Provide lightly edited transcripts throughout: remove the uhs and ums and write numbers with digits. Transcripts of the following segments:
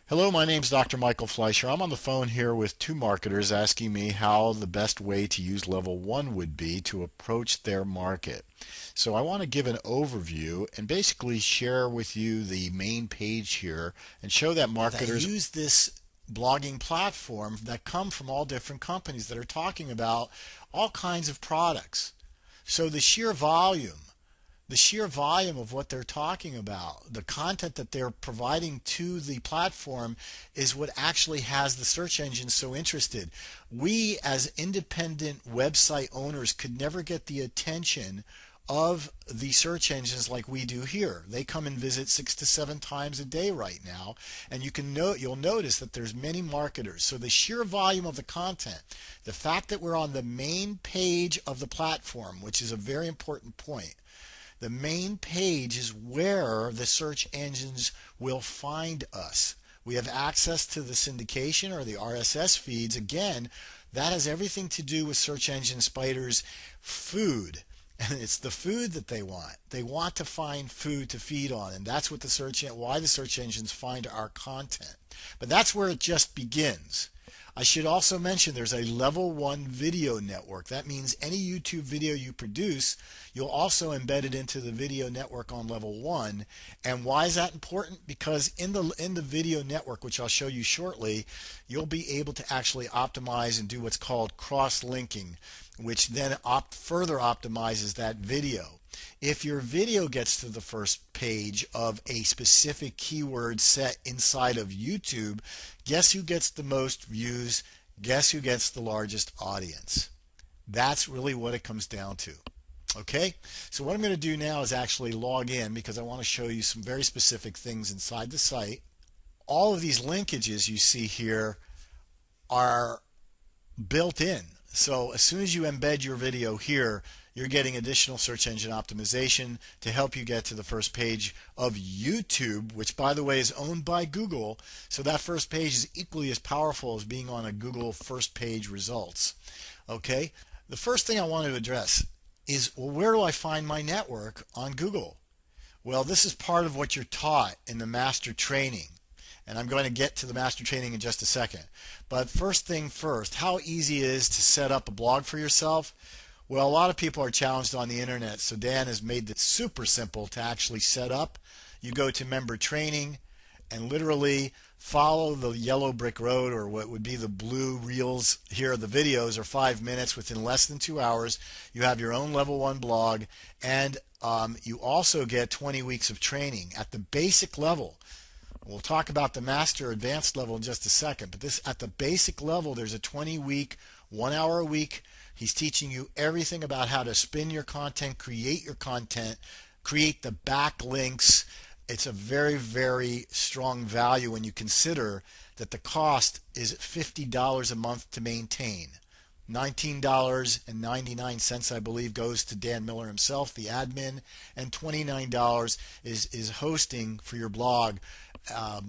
Hello, my name's Dr. Michael Fleischer. I'm on the phone here with two marketers asking me how the best way to use level one would be to approach their market. So I want to give an overview and basically share with you the main page here and show that marketers use this blogging platform that come from all different companies that are talking about all kinds of products. So the sheer volume of what they're talking about, the content that they're providing to the platform is what actually has the search engine so interested. We as independent website owners could never get the attention of the search engines like we do here. They come and visit 6 to 7 times a day right now, and you'll notice that there's many marketers. So the sheer volume of the content, the fact that we're on the main page of the platform, which is a very important point. The main page is where the search engines will find us. We have access to the syndication or the RSS feeds. Again, that has everything to do with search engine spiders' food. And it's the food that they want. They want to find food to feed on, and that's what why the search engines find our content. But that's where it just begins. I should also mention there's a level 1 video network. That means any YouTube video you produce, you'll also embed it into the video network on level 1. And why is that important? Because in the video network, which I'll show you shortly, you'll be able to actually optimize and do what's called cross-linking, which then further optimizes that video. If your video gets to the first page of a specific keyword set inside of YouTube, guess who gets the most views? Guess who gets the largest audience? That's really what it comes down to. Okay, so what I'm going to do now is actually log in because I want to show you some very specific things inside the site. All of these linkages you see here are built in. So as soon as you embed your video here, you're getting additional search engine optimization to help you get to the first page of YouTube, which by the way is owned by Google. So that first page is equally as powerful as being on a Google first page results. Okay, the first thing I want to address is, well, where do I find my network on Google? Well, this is part of what you're taught in the master training. And I'm going to get to the master training in just a second. But first thing first, how easy it is to set up a blog for yourself? Well, a lot of people are challenged on the internet, so Dan has made it super simple to actually set up. You go to member training and literally follow the yellow brick road, or what would be the blue reels here. The videos are 5 minutes. Within less than 2 hours, you have your own level 1 blog, and you also get 20 weeks of training at the basic level. We'll talk about the master advanced level in just a second, but this at the basic level, there's a 20-week, 1 hour a week. He's teaching you everything about how to spin your content, create your content, create the backlinks. It's a very, very strong value when you consider that the cost is $50 a month to maintain. $19.99, I believe, goes to Dan Miller himself, the admin, and $29 is hosting for your blog,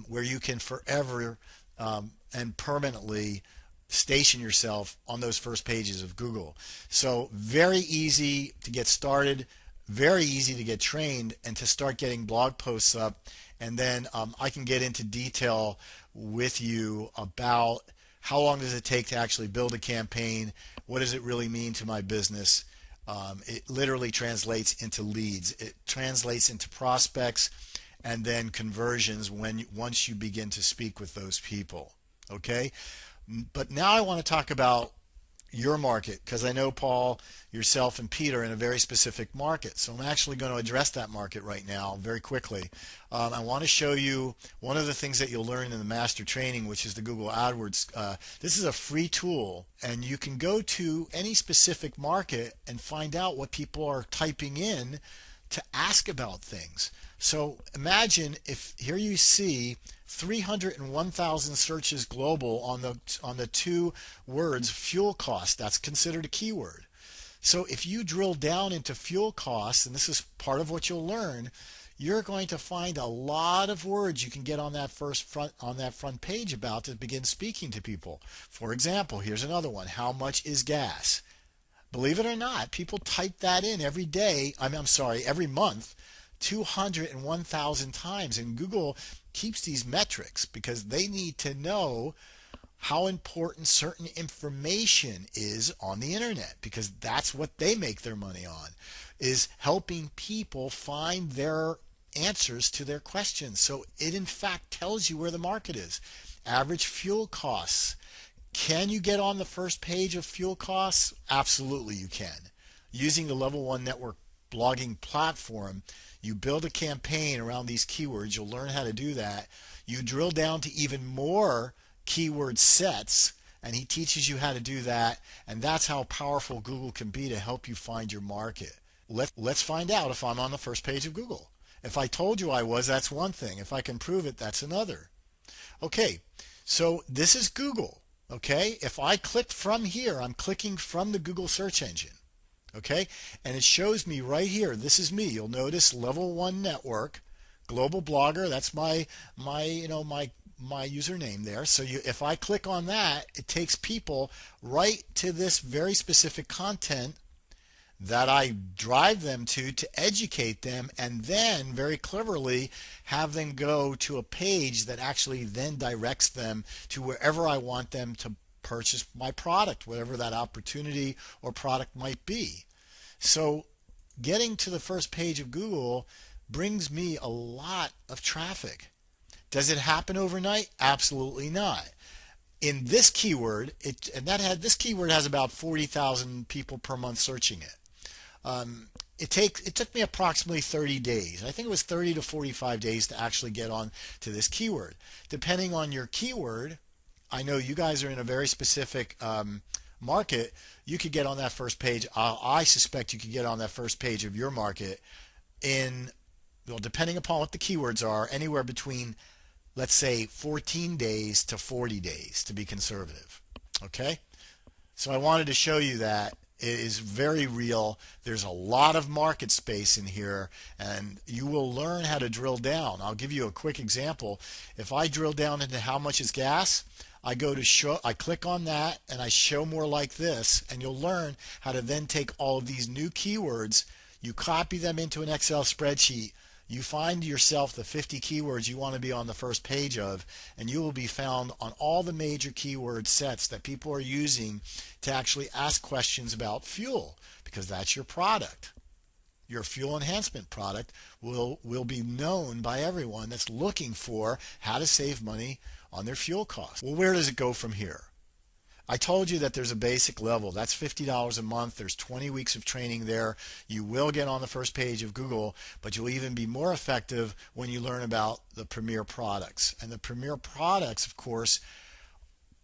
where you can forever and permanently station yourself on those first pages of Google. So very easy to get started, very easy to get trained, and to start getting blog posts up. And then I can get into detail with you about how long does it take to actually build a campaign, what does it really mean to my business. It literally translates into leads, it translates into prospects, and then conversions once you begin to speak with those people. Okay, but now I want to talk about your market, because I know Paul, yourself, and Peter are in a very specific market. So I'm actually going to address that market right now very quickly. I want to show you one of the things that you'll learn in the master training, which is the Google AdWords. This is a free tool, and you can go to any specific market and find out what people are typing in to ask about things. So imagine if here you see 301,000 searches global on the two words fuel cost. That's considered a keyword. So if you drill down into fuel costs, and this is part of what you'll learn, you're going to find a lot of words you can get on that front page about to begin speaking to people. For example, here's another one: how much is gas? Believe it or not, people type that in every day. I'm sorry, every month, 201,000 times, and Google keeps these metrics because they need to know how important certain information is on the internet, because that's what they make their money on, is helping people find their answers to their questions. So it in fact tells you where the market is. Average fuel costs. Can you get on the first page of fuel costs? Absolutely you can. Using the Level 1 Network blogging platform, you build a campaign around these keywords. You'll learn how to do that. You drill down to even more keyword sets, and he teaches you how to do that. And that's how powerful Google can be to help you find your market. Let's find out if I'm on the first page of Google. If I told you I was, that's one thing. If I can prove it, that's another. Okay, so this is Google. Okay, if I click from here, I'm clicking from the Google search engine. Okay, and it shows me right here. This is me. You'll notice Level 1 Network, Global Blogger. That's my username there. So if I click on that, it takes people right to this very specific content that I drive them to educate them, and then very cleverly have them go to a page that actually then directs them to wherever I want them to purchase my product, whatever that opportunity or product might be. So getting to the first page of Google brings me a lot of traffic. Does it happen overnight? Absolutely not. In this keyword, this keyword has about 40,000 people per month searching it. It took me approximately 30 days. I think it was 30 to 45 days to actually get on to this keyword. Depending on your keyword, I know you guys are in a very specific market. You could get on that first page. I suspect you could get on that first page of your market in, well, depending upon what the keywords are, anywhere between, let's say, 14 days to 40 days to be conservative. Okay? So I wanted to show you that. It is very real. There's a lot of market space in here, and you will learn how to drill down. I'll give you a quick example. If I drill down into how much is gas, I click on that and I show more like this, and you'll learn how to then take all of these new keywords, you copy them into an Excel spreadsheet, you find yourself the 50 keywords you want to be on the first page of, and you will be found on all the major keyword sets that people are using to actually ask questions about fuel, because that's your product. Your fuel enhancement product will be known by everyone that's looking for how to save money on their fuel costs. Well, where does it go from here? I told you that there's a basic level. That's $50 a month. There's 20 weeks of training there. You will get on the first page of Google, but you'll even be more effective when you learn about the premier products. And the premier products, of course,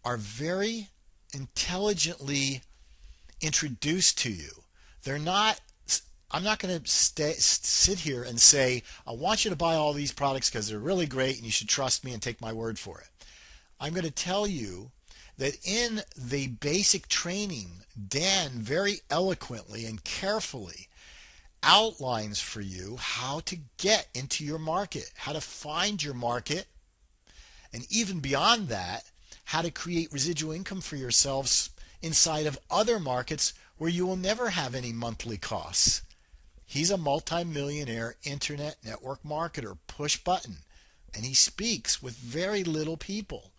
are very intelligently introduced to you. I'm not going to sit here and say, I want you to buy all these products because they're really great and you should trust me and take my word for it. I'm going to tell you that in the basic training, Dan very eloquently and carefully outlines for you how to get into your market, how to find your market, and even beyond that, how to create residual income for yourselves inside of other markets where you will never have any monthly costs. He's a multi-millionaire internet network marketer, push button, and he speaks with very little people.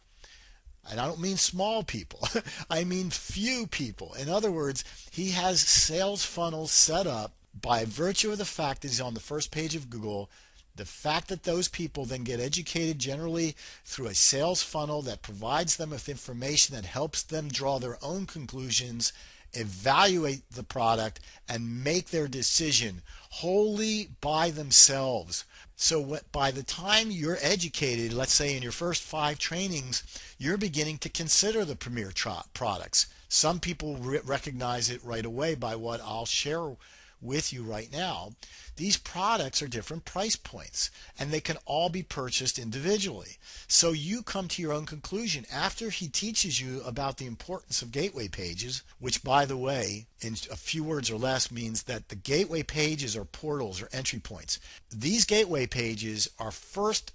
And I don't mean small people. I mean few people. In other words, he has sales funnels set up by virtue of the fact that he's on the first page of Google. The fact that those people then get educated generally through a sales funnel that provides them with information that helps them draw their own conclusions, evaluate the product, and make their decision wholly by themselves. So by the time you're educated, let's say in your first 5 trainings, you're beginning to consider the premier products. Some people recognize it right away by what I'll share with you right now. These products are different price points, and they can all be purchased individually. So you come to your own conclusion after he teaches you about the importance of gateway pages, which, by the way, in a few words or less means that the gateway pages are portals or entry points. These gateway pages are first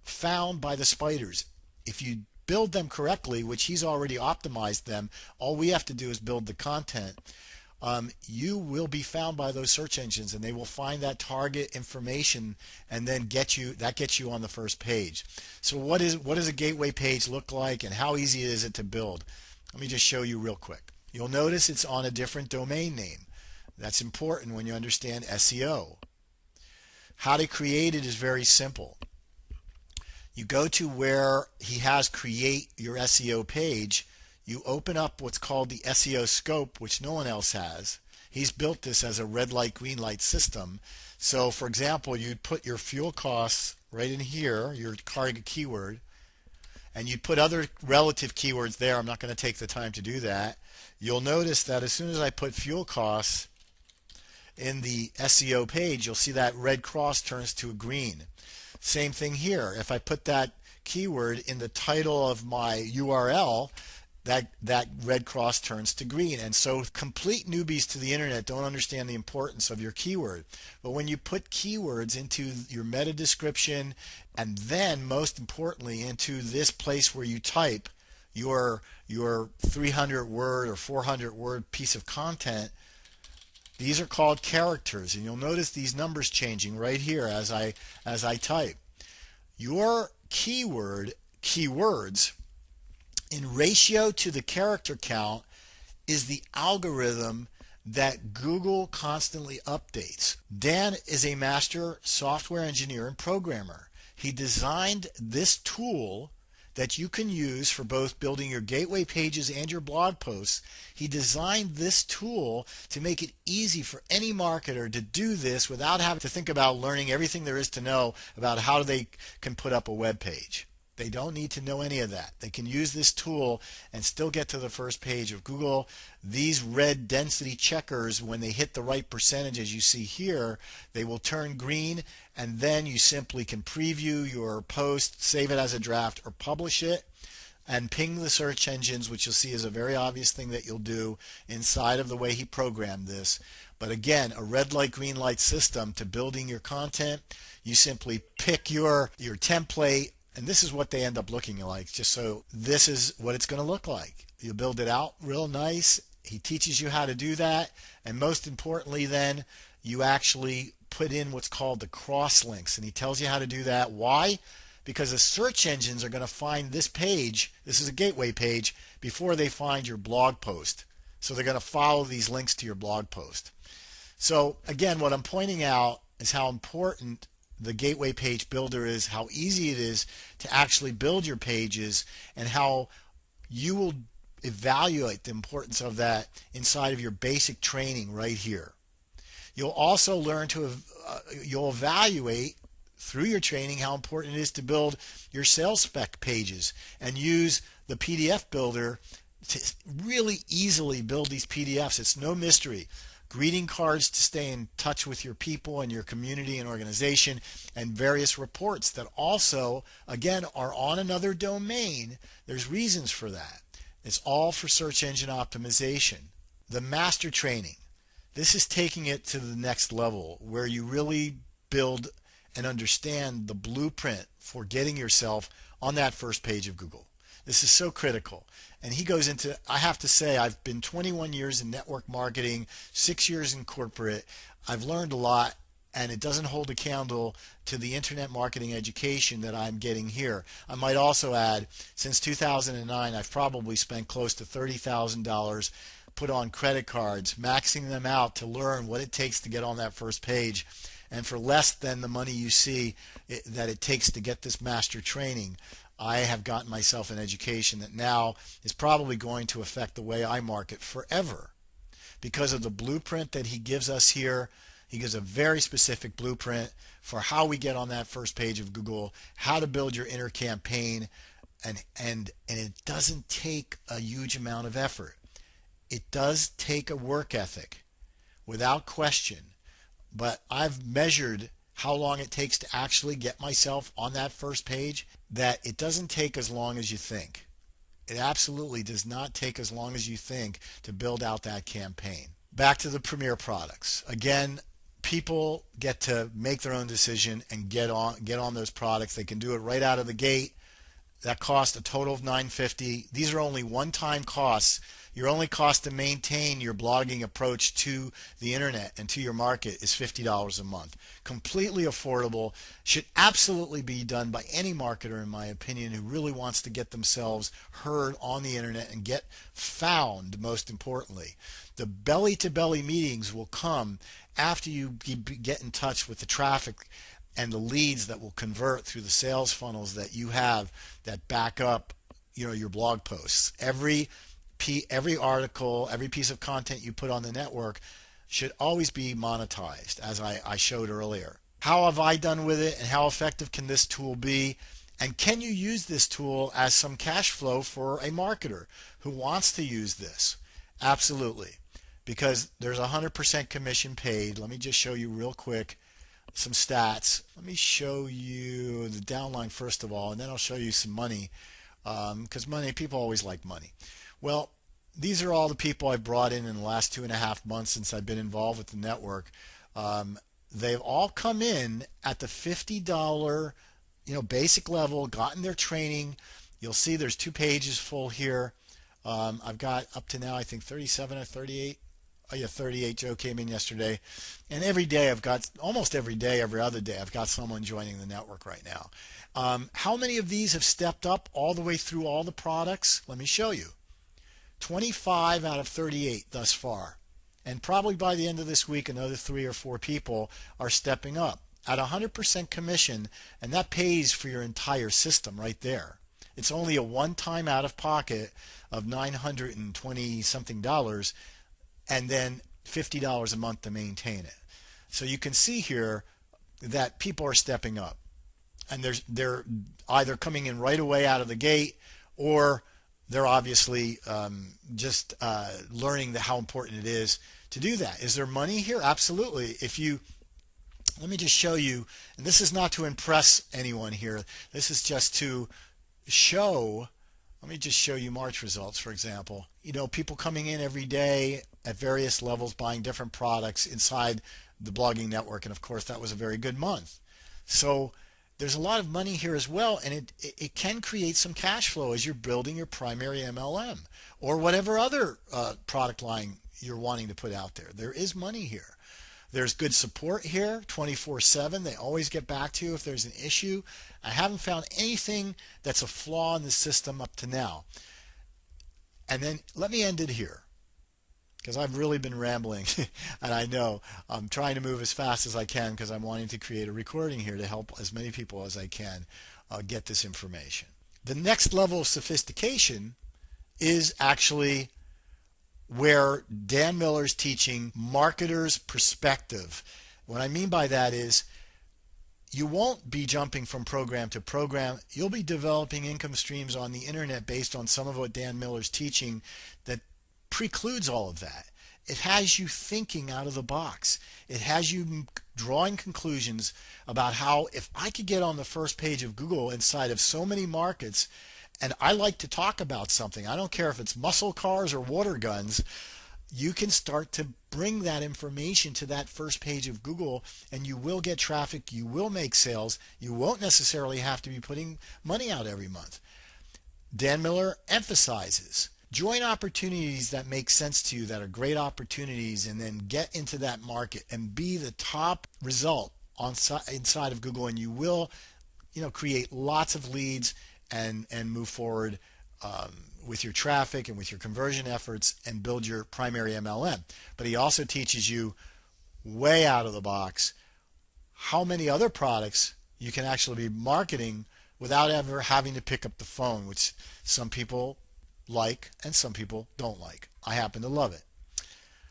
found by the spiders. If you build them correctly, which he's already optimized them, all we have to do is build the content. you will be found by those search engines, and they will find that target information and then gets you on the first page. So what does a gateway page look like, and how easy is it to build? Let me just show you real quick. You'll notice it's on a different domain name. That's important when you understand SEO. How to create it is very simple. You go to where he has create your SEO page. You open up what's called the SEO scope, which no one else has. He's built this as a red light, green light system. So for example, you'd put your fuel costs right in here, your target keyword, and you'd put other relative keywords there. I'm not going to take the time to do that. You'll notice that as soon as I put fuel costs in the SEO page, you'll see that red cross turns to a green. Same thing here. If I put that keyword in the title of my URL, that red cross turns to green. And so complete newbies to the internet don't understand the importance of your keyword. But when you put keywords into your meta description, and then most importantly into this place where you type your 300 word or 400 word piece of content, these are called characters, and you'll notice these numbers changing right here as I type. Your keywords in ratio to the character count is the algorithm that Google constantly updates. Dan is a master software engineer and programmer. He designed this tool that you can use for both building your gateway pages and your blog posts. He designed this tool to make it easy for any marketer to do this without having to think about learning everything there is to know about how they can put up a web page. They don't need to know any of that. They can use this tool and still get to the first page of Google. These red density checkers, when they hit the right percentage as you see here, they will turn green, and then you simply can preview your post, save it as a draft, or publish it and ping the search engines, which you'll see is a very obvious thing that you'll do inside of the way he programmed this. But again, a red light, green light system to building your content. You simply pick your template, and this is what they end up looking like. Just so this is what it's going to look like. You build it out real nice. He teaches you how to do that. And most importantly then, you actually put in what's called the cross links. And he tells you how to do that. Why? Because the search engines are going to find this page, this is a gateway page, before they find your blog post. So they're going to follow these links to your blog post. So again, what I'm pointing out is how important the gateway page builder is, how easy it is to actually build your pages, and how you will evaluate the importance of that inside of your basic training right here. You'll also learn to you'll evaluate through your training how important it is to build your sales spec pages and use the PDF builder to really easily build these PDFs. It's no mystery. Greeting cards to stay in touch with your people and your community and organization, and various reports that also, again, are on another domain. There's reasons for that. It's all for search engine optimization. The master training. This is taking it to the next level where you really build and understand the blueprint for getting yourself on that first page of Google. This is so critical. And he goes into, I have to say, I've been 21 years in network marketing, 6 years in corporate. I've learned a lot, and it doesn't hold a candle to the internet marketing education that I'm getting here. I might also add, since 2009, I've probably spent close to $30,000 put on credit cards, maxing them out to learn what it takes to get on that first page. And for less than the money you see that it takes to get this master training, I have gotten myself an education that now is probably going to affect the way I market forever. Because of the blueprint that he gives us here, he gives a very specific blueprint for how we get on that first page of Google, how to build your inner campaign, and it doesn't take a huge amount of effort. It does take a work ethic, without question. But I've measured how long it takes to actually get myself on that first page, that it doesn't take as long as you think. It absolutely does not take as long as you think to build out that campaign. Back to the premier products. Again, people get to make their own decision and get on those products. They can do it right out of the gate. That cost a total of $950. These are only one-time costs. Your only cost to maintain your blogging approach to the internet and to your market is $50 a month. Completely affordable. Should absolutely be done by any marketer, in my opinion, who really wants to get themselves heard on the internet and get found, most importantly. The belly-to-belly meetings will come after you get in touch with the traffic and the leads that will convert through the sales funnels that you have that back up, your blog posts. Every article, every piece of content you put on the network should always be monetized, as I showed earlier. How have I done with it, and how effective can this tool be? And can you use this tool as some cash flow for a marketer who wants to use this? Absolutely, because there's 100% commission paid. Let me just show you real quick some stats. Let me show you the downline first of all, and then I'll show you some money, because people always like money. Well, these are all the people I've brought in the last 2.5 months since I've been involved with the network. They've all come in at the $50, basic level, gotten their training. You'll see there's 2 pages full here. I've got up to now, I think 37 or 38. Oh yeah, 38. Joe came in yesterday. And every day almost every day, every other day, I've got someone joining the network right now. How many of these have stepped up all the way through all the products? Let me show you. 25 out of 38 thus far. And probably by the end of this week, another 3 or 4 people are stepping up at 100% commission, and that pays for your entire system right there. It's only a one-time out-of-pocket of $920 something, and then $50 a month to maintain it. So you can see here that people are stepping up, and they're either coming in right away out of the gate, or they're obviously just learning how important it is to do that. Is there money here? Absolutely. Let me just show you, and this is not to impress anyone here. This is just to show. Let me just show you March results, for example. People coming in every day at various levels buying different products inside the blogging network, and of course that was a very good month. So there's a lot of money here as well, and it can create some cash flow as you're building your primary MLM or whatever other product line you're wanting to put out there. There is money here. There's good support here, 24/7. They always get back to you if there's an issue. I haven't found anything that's a flaw in the system up to now. And then let me end it here, because I've really been rambling, and I know I'm trying to move as fast as I can because I'm wanting to create a recording here to help as many people as I can get this information. The next level of sophistication is actually where Dan Miller's teaching marketer's perspective. What I mean by that is you won't be jumping from program to program. You'll be developing income streams on the internet based on some of what Dan Miller's teaching that precludes all of that. It has you thinking out of the box. It has you drawing conclusions about how, if I could get on the first page of Google inside of so many markets, and I like to talk about something, I don't care if it's muscle cars or water guns, you can start to bring that information to that first page of Google, and you will get traffic, you will make sales, you won't necessarily have to be putting money out every month. Dan Miller emphasizes join opportunities that make sense to you, that are great opportunities, and then get into that market and be the top result inside of Google, and you will create lots of leads and move forward with your traffic and with your conversion efforts and build your primary MLM. But he also teaches you way out of the box how many other products you can actually be marketing without ever having to pick up the phone, which some people like and some people don't like. I happen to love it.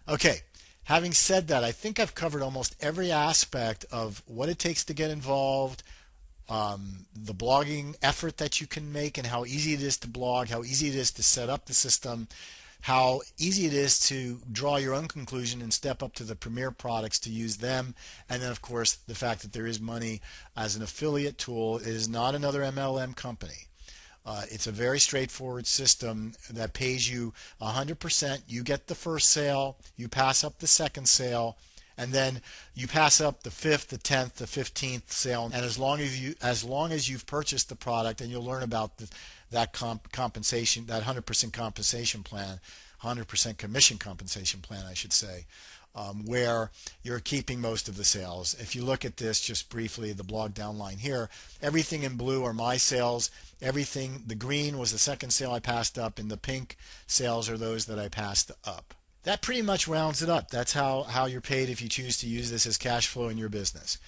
Okay, having said that, I think I've covered almost every aspect of what it takes to get involved, the blogging effort that you can make, and how easy it is to blog, how easy it is to set up the system, how easy it is to draw your own conclusion and step up to the premier products to use them, and then of course the fact that there is money as an affiliate tool. It is not another MLM company. It's a very straightforward system that pays you 100%. You get the first sale, you pass up the second sale, and then you pass up the 5th, the 10th, the 15th sale. And as long as you've purchased the product, and you'll learn about that compensation, that 100% compensation plan 100% commission compensation plan, I should say, where you're keeping most of the sales. If you look at this just briefly, the blog downline here, everything in blue are my sales. Everything, the green was the second sale I passed up, and the pink sales are those that I passed up. That pretty much rounds it up. That's how you're paid if you choose to use this as cash flow in your business.